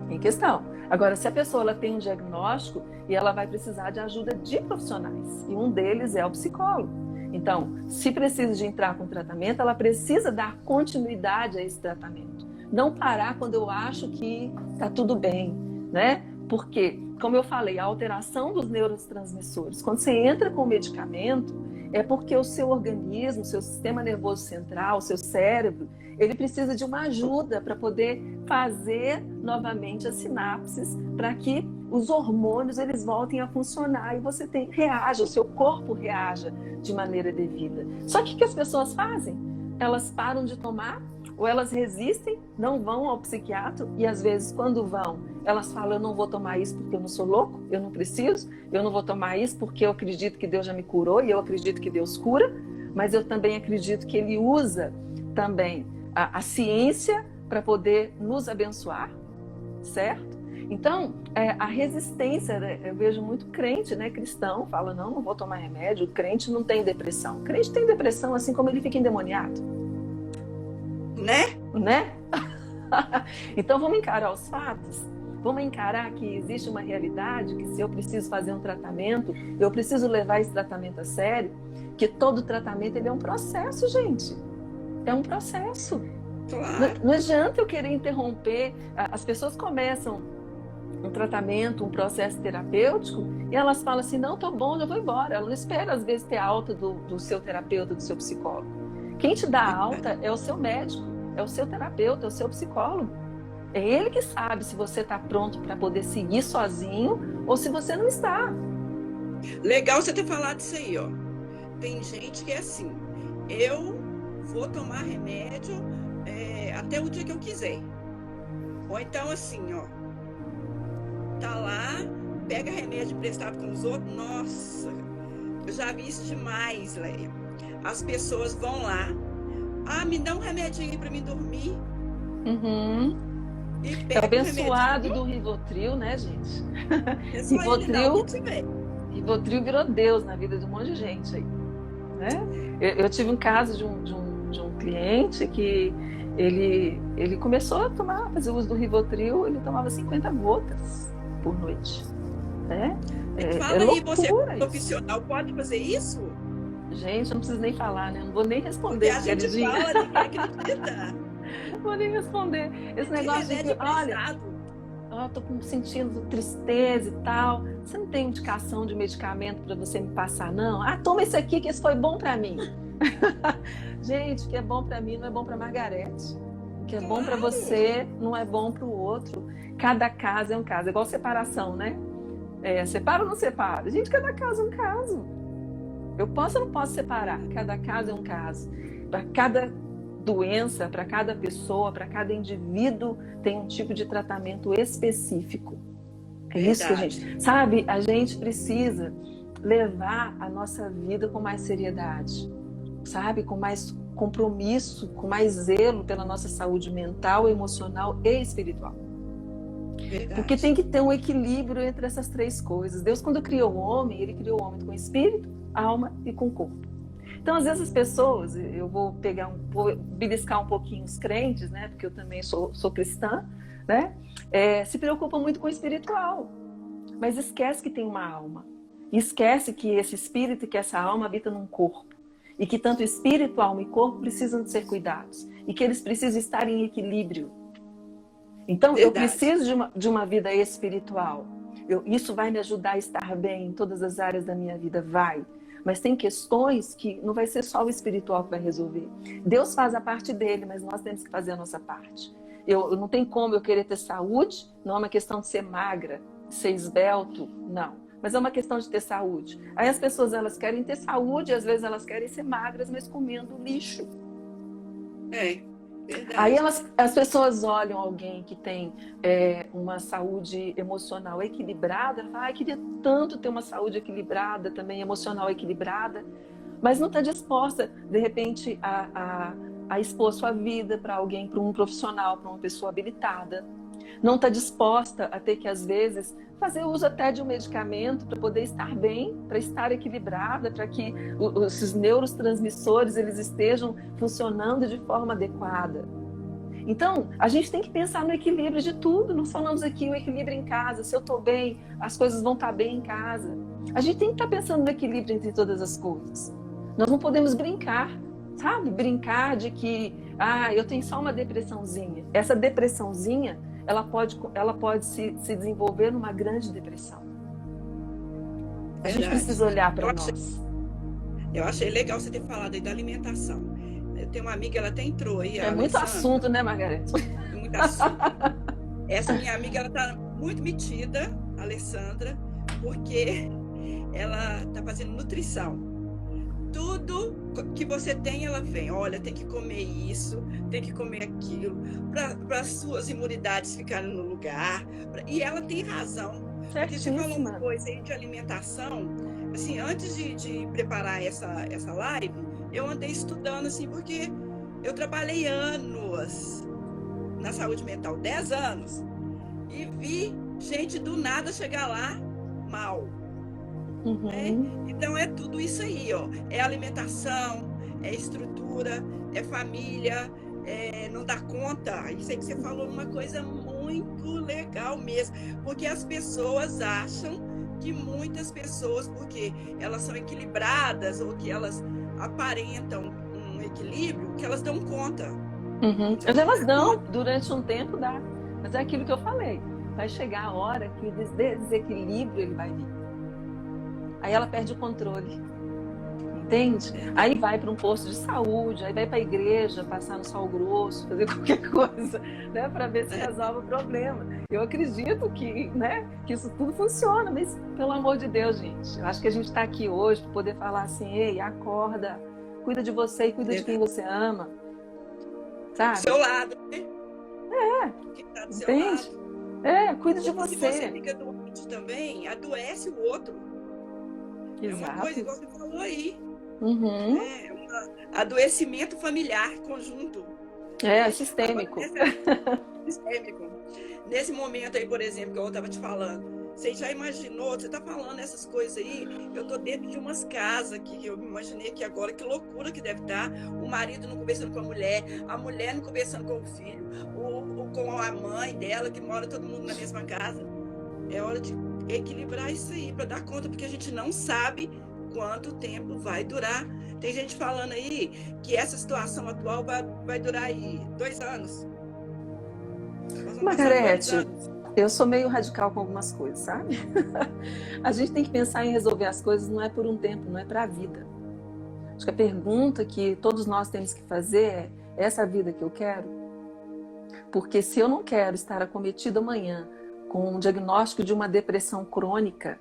Em questão. Agora, se a pessoa ela tem um diagnóstico e ela vai precisar de ajuda de profissionais, e um deles é o psicólogo. Então, se precisa de entrar com tratamento, ela precisa dar continuidade a esse tratamento. Não parar quando eu acho que está tudo bem, né? Porque, como eu falei, a alteração dos neurotransmissores, quando você entra com o medicamento, é porque o seu organismo, o seu sistema nervoso central, o seu cérebro, ele precisa de uma ajuda para poder fazer novamente as sinapses, para que os hormônios eles voltem a funcionar e você reaja, o seu corpo reaja de maneira devida. Só que o que as pessoas fazem? Elas param de tomar, ou elas resistem, não vão ao psiquiatra, e às vezes quando vão, elas falam, eu não vou tomar isso porque eu não sou louco, eu não preciso, eu não vou tomar isso porque eu acredito que Deus já me curou, e eu acredito que Deus cura, mas eu também acredito que Ele usa também a ciência para poder nos abençoar, certo? Então, a resistência, né? Eu vejo muito crente, né, cristão, fala, não vou tomar remédio, o crente não tem depressão. O crente tem depressão assim como ele fica endemoniado. Né? Então, vamos encarar os fatos? Vamos encarar que existe uma realidade, que se eu preciso fazer um tratamento, eu preciso levar esse tratamento a sério, que todo tratamento ele é um processo, gente. É um processo. Claro. Não adianta eu querer interromper. As pessoas começam um tratamento, um processo terapêutico, e elas falam assim, não, tô bom, já vou embora. Ela não espera, às vezes, ter alta do seu terapeuta, do seu psicólogo. Quem te dá alta é o seu médico, é o seu terapeuta, é o seu psicólogo. É ele que sabe se você está pronto para poder seguir sozinho ou se você não está. Legal você ter falado isso aí, ó. Tem gente que é assim, eu vou tomar remédio até o dia que eu quiser. Ou então assim, ó, tá lá, pega remédio emprestado com os outros. Nossa, eu já vi isso demais, Leia. As pessoas vão lá, me dá um remedinho aí pra mim dormir. Uhum. E é abençoado do Rivotril, né, gente? Rivotril virou Deus na vida de um monte de gente aí, né? Eu tive um caso de um cliente que ele começou a fazer uso do Rivotril, ele tomava 50 gotas por noite. Né? Fala aí, você loucura profissional, pode fazer isso? Gente, não preciso nem falar, né? Não vou nem Porque responder. a gente fala, ninguém acredita. Não vou nem responder. Esse negócio de que, olha, tô sentindo tristeza e tal. Você não tem indicação de medicamento para você me passar, não? Ah, toma esse aqui que esse foi bom para mim. Gente, o que é bom para mim não é bom para Margarete. O que é bom para você não é bom para o outro. Cada caso é um caso. É igual separação, né? Separa ou não separa? Gente, cada caso é um caso. Eu posso ou não posso separar? Cada caso é um caso. Para cada doença, para cada pessoa, para cada indivíduo, tem um tipo de tratamento específico. É isso que a gente... Sabe, a gente precisa levar a nossa vida com mais seriedade, sabe? Com mais compromisso, com mais zelo pela nossa saúde mental, emocional e espiritual. Verdade. Porque tem que ter um equilíbrio entre essas três coisas. Deus, quando criou o homem, ele criou o homem com espírito, alma e com corpo. Então, às vezes as pessoas, eu vou beliscar um pouquinho os crentes, né? Porque eu também sou cristã, né? Se preocupam muito com o espiritual, mas esquece que tem uma alma. E esquece que esse espírito e que essa alma habitam num corpo. E que tanto espírito, alma e corpo precisam de ser cuidados. E que eles precisam estar em equilíbrio. Então, verdade. Eu preciso de uma vida espiritual. Isso vai me ajudar a estar bem em todas as áreas da minha vida, vai. Mas tem questões que não vai ser só o espiritual que vai resolver. Deus faz a parte dele, mas nós temos que fazer a nossa parte. Eu não tem como eu querer ter saúde, não é uma questão de ser magra, ser esbelto, não. Mas é uma questão de ter saúde. Aí as pessoas, elas querem ter saúde, às vezes elas querem ser magras, mas comendo lixo. Verdade. Aí as pessoas olham alguém que tem uma saúde emocional equilibrada, ela fala, queria tanto ter uma saúde equilibrada, também emocional equilibrada, mas não está disposta, de repente, a expor sua vida para alguém, para um profissional, para uma pessoa habilitada. Não está disposta a ter que, às vezes, fazer uso até de um medicamento para poder estar bem, para estar equilibrada, para que esses neurotransmissores eles estejam funcionando de forma adequada. Então, a gente tem que pensar no equilíbrio de tudo. Nós falamos aqui o equilíbrio em casa. Se eu estou bem, as coisas vão estar bem em casa. A gente tem que estar pensando no equilíbrio entre todas as coisas. Nós não podemos brincar, sabe? Brincar de que, eu tenho só uma depressãozinha. Essa depressãozinha, ela pode se desenvolver numa grande depressão. A gente precisa olhar para nós. Eu achei legal você ter falado aí da alimentação. Eu tenho uma amiga, ela até entrou aí. É muito assunto, né, Margarete? É muito assunto. Essa minha amiga, ela tá muito metida, a Alessandra, porque ela tá fazendo nutrição. Tudo que você tem, ela vem. Olha, tem que comer isso, tem que comer aquilo, para as suas imunidades ficarem no lugar. E ela tem razão. Porque você falou uma coisa aí de alimentação. Assim, antes de preparar essa live, eu andei estudando, assim, porque eu trabalhei anos na saúde mental, 10 anos, e vi gente do nada chegar lá mal. Uhum. Então é tudo isso aí, ó. É alimentação, é estrutura, é família, não dá conta. Isso aí que você falou, uma coisa muito legal mesmo, porque as pessoas acham que muitas pessoas, porque elas são equilibradas ou que elas aparentam um equilíbrio, que elas dão conta. Uhum. Mas elas dão, durante um tempo dá. Mas é aquilo que eu falei, vai chegar a hora que o desequilíbrio ele vai vir. Aí ela perde o controle, entende? Aí vai para um posto de saúde, aí vai para a igreja, passar no sol grosso, fazer qualquer coisa, né, para ver se resolve o problema. Eu acredito que isso tudo funciona, mas pelo amor de Deus, gente, eu acho que a gente está aqui hoje para poder falar assim, ei, acorda, cuida de você e cuida de quem você ama, sabe? Do seu lado, né? Quem tá do seu entende? lado. Cuida de você. Se você fica doente também, adoece o outro. Exato. É uma coisa igual você falou aí. Uhum. É um adoecimento familiar conjunto. Sistêmico. Sistêmico. Nesse momento aí, por exemplo, que eu estava te falando, Você já imaginou? Você está falando essas coisas aí, eu estou dentro de umas casas que eu me imaginei aqui agora, que loucura que deve estar. O marido não conversando com a mulher não conversando com o filho, com a mãe dela, que mora todo mundo na mesma casa. É hora de equilibrar isso aí, para dar conta, porque a gente não sabe quanto tempo vai durar. Tem gente falando aí que essa situação atual vai durar aí 2 anos. Margarete, eu sou meio radical com algumas coisas, sabe? A gente tem que pensar em resolver as coisas, não é por um tempo, não é para a vida. Acho que a pergunta que todos nós temos que fazer é: essa vida que eu quero? Porque se eu não quero estar acometido amanhã com um diagnóstico de uma depressão crônica,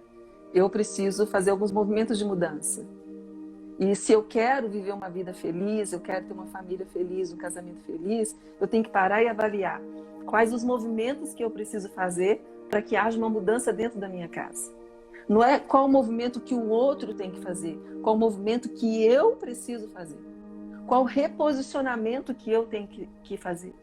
eu preciso fazer alguns movimentos de mudança. E se eu quero viver uma vida feliz, eu quero ter uma família feliz, um casamento feliz, eu tenho que parar e avaliar quais os movimentos que eu preciso fazer para que haja uma mudança dentro da minha casa. Não é qual o movimento que o outro tem que fazer, qual o movimento que eu preciso fazer, qual o reposicionamento que eu tenho que fazer.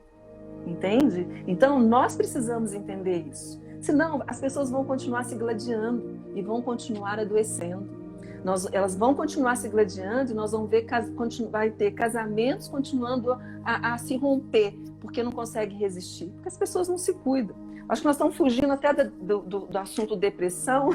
Entende? Então, nós precisamos entender isso. Senão, as pessoas vão continuar se gladiando e vão continuar adoecendo. Elas vão continuar se gladiando e nós vamos ver vai ter casamentos continuando a se romper, porque não conseguem resistir, porque as pessoas não se cuidam. Acho que nós estamos fugindo até do assunto depressão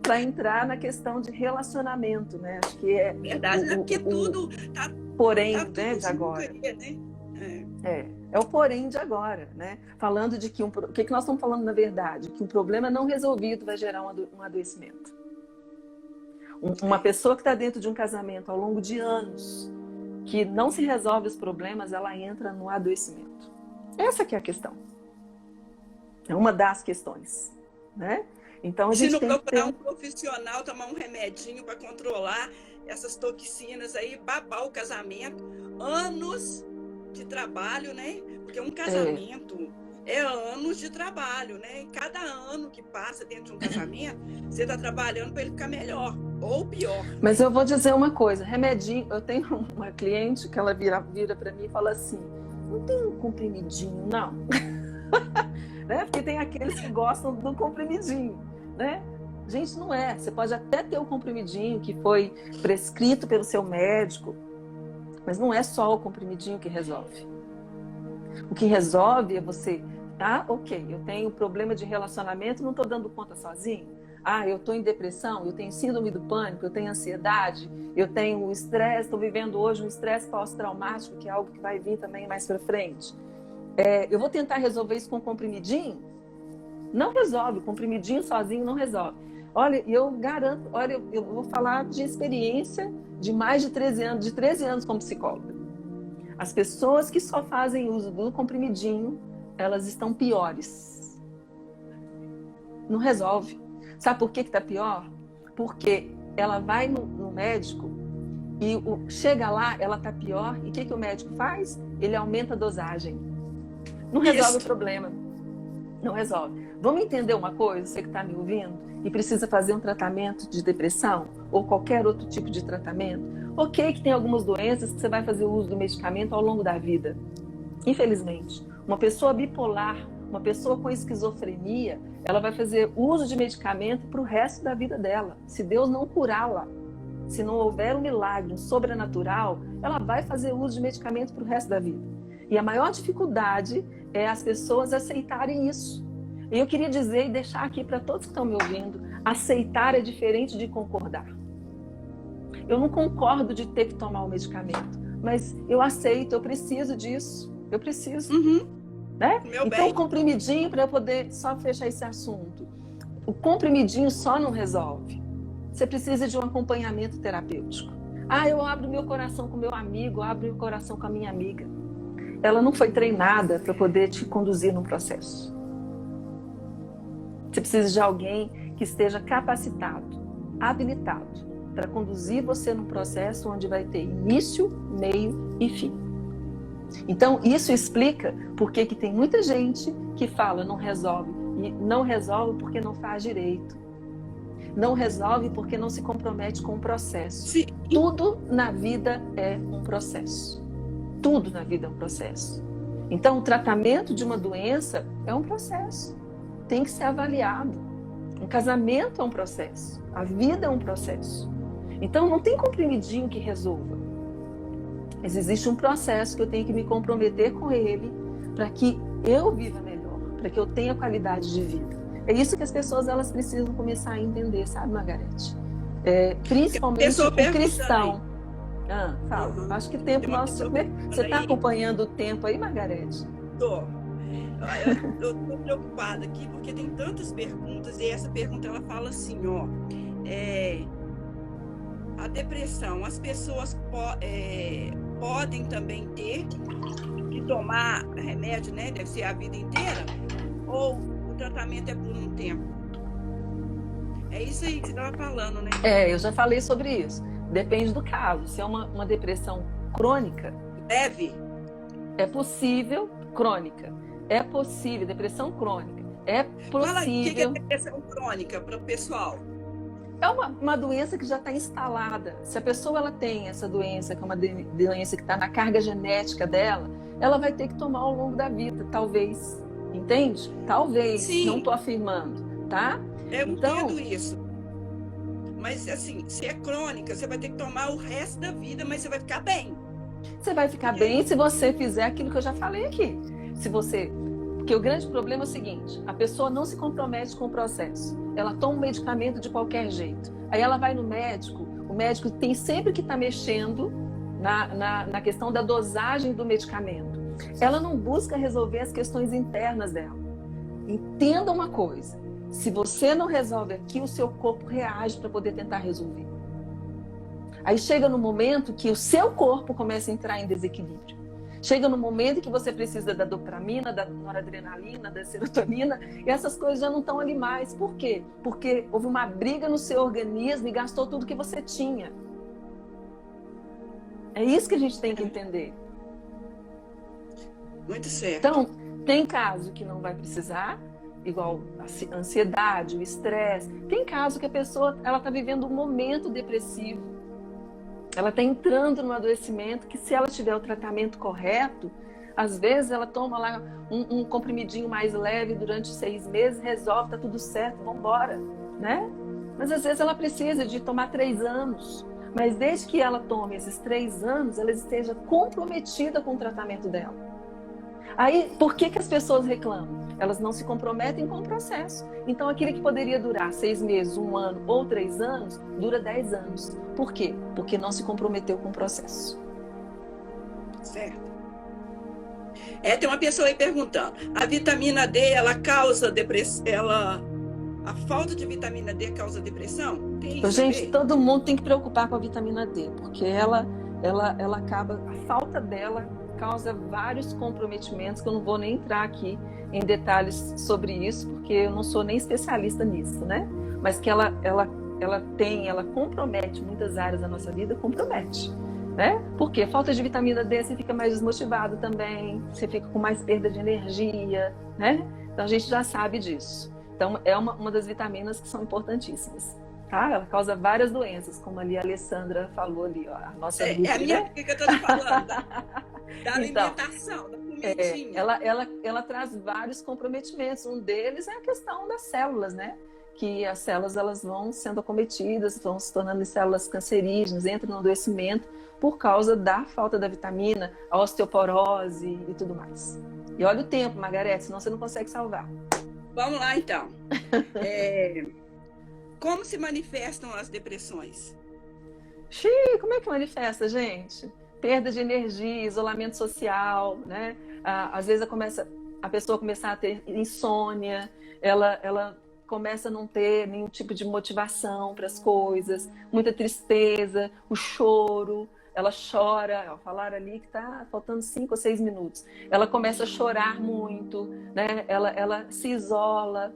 para entrar na questão de relacionamento, né? Acho que é verdade, né? Porque tudo tá, porém, tá tudo né, de agora. Né? É o porém de agora, né? Falando de que o que nós estamos falando na verdade? Que um problema não resolvido vai gerar um adoecimento. Uma pessoa que está dentro de um casamento ao longo de anos, que não se resolve os problemas, ela entra no adoecimento. Essa que é a questão. É uma das questões, né? Então a gente se não tem procurar um profissional, tomar um remedinho para controlar essas toxinas aí, babar o casamento, anos de trabalho, né? Porque um casamento é anos de trabalho, né? E cada ano que passa dentro de um casamento, você está trabalhando para ele ficar melhor ou pior. Mas eu vou dizer uma coisa, remedinho, eu tenho uma cliente que ela vira para mim e fala assim: não tem um comprimidinho, não? Né? Porque tem aqueles que gostam do comprimidinho, né? Gente, não é. Você pode até ter o comprimidinho que foi prescrito pelo seu médico, mas não é só o comprimidinho que resolve. O que resolve é você, ok, eu tenho problema de relacionamento, não estou dando conta sozinho. Eu estou em depressão, eu tenho síndrome do pânico, eu tenho ansiedade, eu tenho estresse, estou vivendo hoje um estresse pós-traumático, que é algo que vai vir também mais para frente. Eu vou tentar resolver isso com comprimidinho? Não resolve, comprimidinho sozinho não resolve. Olha, eu garanto, eu vou falar de experiência de mais de 13 anos como psicóloga. As pessoas que só fazem uso do comprimidinho, elas estão piores. Não resolve. Sabe por que está pior? Porque ela vai no médico e chega lá, ela está pior, e o que o médico faz? Ele aumenta a dosagem. Não resolve o problema. Não resolve. Vamos entender uma coisa, você que está me ouvindo e precisa fazer um tratamento de depressão ou qualquer outro tipo de tratamento. Ok que tem algumas doenças que você vai fazer uso do medicamento ao longo da vida. Infelizmente. Uma pessoa bipolar, uma pessoa com esquizofrenia, ela vai fazer uso de medicamento para o resto da vida dela. Se Deus não curá-la, se não houver um milagre, um sobrenatural, ela vai fazer uso de medicamento para o resto da vida. E a maior dificuldade é as pessoas aceitarem isso. E eu queria dizer e deixar aqui para todos que estão me ouvindo, aceitar é diferente de concordar. Eu não concordo de ter que tomar o medicamento, mas eu aceito, eu preciso disso, eu preciso. Né? Então, o comprimidinho, para eu poder só fechar esse assunto, o comprimidinho só não resolve. Você precisa de um acompanhamento terapêutico. Eu abro meu coração com meu amigo, eu abro meu coração com a minha amiga. Ela não foi treinada para poder te conduzir num processo. Você precisa de alguém que esteja capacitado, habilitado, para conduzir você num processo onde vai ter início, meio e fim. Então, isso explica por que tem muita gente que fala não resolve. E não resolve porque não faz direito. Não resolve porque não se compromete com o processo. Sim. Tudo na vida é um processo. Tudo na vida é um processo. Então, o tratamento de uma doença é um processo. Tem que ser avaliado. Um casamento é um processo. A vida é um processo. Então, não tem comprimidinho que resolva. Mas existe um processo que eu tenho que me comprometer com ele para que eu viva melhor, para que eu tenha qualidade de vida. É isso que as pessoas elas precisam começar a entender, sabe, Margarete? Principalmente o cristão. Fala. Uhum. Acho que tempo nosso... Você está acompanhando o tempo aí, Margarete? Tô. Eu estou preocupada aqui porque tem tantas perguntas e essa pergunta ela fala assim, ó, a depressão, as pessoas podem também ter que tomar remédio, né? Deve ser a vida inteira, ou o tratamento é por um tempo? É isso aí que você estava falando, né? Eu já falei sobre isso. Depende do caso. Se é uma depressão crônica, leve, é possível, crônica. É possível, depressão crônica. É possível. Fala, o que é depressão crônica para o pessoal? É uma doença que já está instalada. Se a pessoa ela tem essa doença, que é uma doença que está na carga genética dela, ela vai ter que tomar ao longo da vida, talvez. Entende? Talvez. Sim. Não estou afirmando, tá? Eu entendo isso. Mas, assim, se é crônica, você vai ter que tomar o resto da vida, mas você vai ficar bem. Você vai ficar bem se você fizer aquilo que eu já falei aqui. Porque o grande problema é o seguinte, a pessoa não se compromete com o processo. Ela toma um medicamento de qualquer jeito. Aí ela vai no médico, o médico tem sempre que estar mexendo na questão da dosagem do medicamento. Ela não busca resolver as questões internas dela. Entenda uma coisa, se você não resolve aqui, o seu corpo reage para poder tentar resolver. Aí chega no momento que o seu corpo começa a entrar em desequilíbrio. Chega no momento que você precisa da dopamina, da noradrenalina, da serotonina, e essas coisas já não estão ali mais. Por quê? Porque houve uma briga no seu organismo e gastou tudo que você tinha. É isso que a gente tem que entender. Muito certo. Então, tem caso que não vai precisar, igual a ansiedade, o estresse. Tem caso que a pessoa está vivendo um momento depressivo. Ela está entrando num adoecimento que, se ela tiver o tratamento correto, às vezes ela toma lá um comprimidinho mais leve durante 6 meses, resolve, está tudo certo, vamos embora, né? Mas às vezes ela precisa de tomar 3 anos. Mas desde que ela tome esses 3 anos, ela esteja comprometida com o tratamento dela. Aí, por que as pessoas reclamam? Elas não se comprometem com o processo. Então, aquilo que poderia durar 6 meses, 1 ano ou 3 anos, dura 10 anos. Por quê? Porque não se comprometeu com o processo. Certo. Tem uma pessoa aí perguntando, a vitamina D, ela causa depressão? A falta de vitamina D causa depressão? Tem isso? Gente, todo mundo tem que preocupar com a vitamina D, porque ela acaba, a falta dela causa vários comprometimentos, que eu não vou nem entrar aqui em detalhes sobre isso, porque eu não sou nem especialista nisso, né? Mas que ela compromete muitas áreas da nossa vida, compromete, né? Porque falta de vitamina D, você fica mais desmotivado também, você fica com mais perda de energia, né? Então a gente já sabe disso. Então é uma das vitaminas que são importantíssimas. Tá? Ela causa várias doenças, como ali a Alessandra falou ali, ó, a nossa é a minha que eu estou te falando, da alimentação, da comidinha. Ela traz vários comprometimentos. Um deles é a questão das células, né? Que as células elas vão sendo acometidas, vão se tornando células cancerígenas, entram no adoecimento por causa da falta da vitamina, a osteoporose e tudo mais. E olha o tempo, Margarete, senão você não consegue salvar. Vamos lá, então. Como se manifestam as depressões? Como é que manifesta, gente? Perda de energia, isolamento social, né? Às vezes a pessoa começa a ter insônia, ela começa a não ter nenhum tipo de motivação para as coisas, muita tristeza, o choro, ela chora, falaram ali que está faltando 5 ou 6 minutos. Ela começa a chorar muito, né? Ela se isola.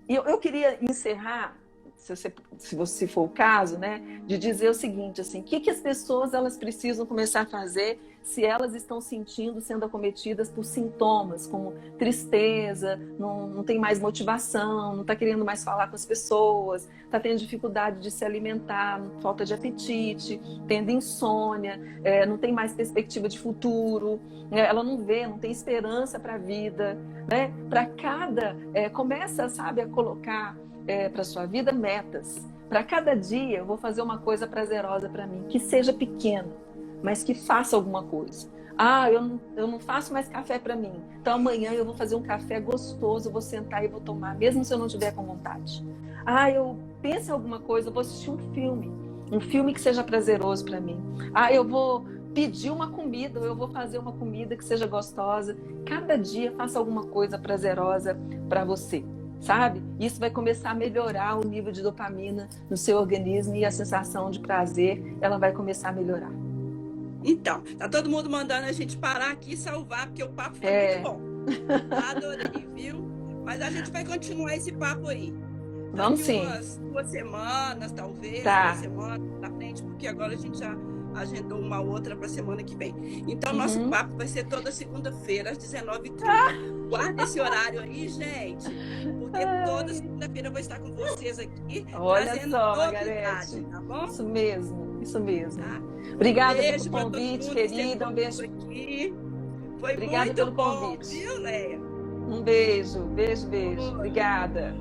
E eu queria encerrar, se for o caso, né, de dizer o seguinte, assim, o que as pessoas elas precisam começar a fazer se elas estão sendo acometidas por sintomas como tristeza, não tem mais motivação, não está querendo mais falar com as pessoas, está tendo dificuldade de se alimentar, falta de apetite, tendo insônia, não tem mais perspectiva de futuro, ela não tem esperança para a vida, né? Para começa, sabe, a colocar para sua vida metas. Para cada dia eu vou fazer uma coisa prazerosa para mim, que seja pequena, mas que faça alguma coisa. Ah, eu não faço mais café para mim. Então amanhã eu vou fazer um café gostoso, vou sentar e vou tomar, mesmo se eu não tiver com vontade. Ah, eu penso em alguma coisa, eu vou assistir um filme que seja prazeroso para mim. Ah, eu vou pedir uma comida, ou eu vou fazer uma comida que seja gostosa. Cada dia faça alguma coisa prazerosa para você, sabe? Isso vai começar a melhorar o nível de dopamina no seu organismo e a sensação de prazer, ela vai começar a melhorar. Então, tá todo mundo mandando a gente parar aqui e salvar, porque o papo foi muito bom. Adorei, viu? Mas a gente vai continuar esse papo aí. Vamos sim. Umas 2 semanas, talvez, tá. 2 semanas na frente, porque agora a gente já agendou uma outra para a semana que vem. Então, nosso papo vai ser toda segunda-feira, às 19h30. Guarda esse horário aí, gente, porque toda segunda-feira eu vou estar com vocês aqui, trazendo novidade, tá bom? Isso mesmo, isso mesmo. Tá? Obrigada pelo convite, querida. Um beijo. Aqui. Foi Obrigada muito pelo bom, convite. viu, Leia? Um beijo. Obrigada.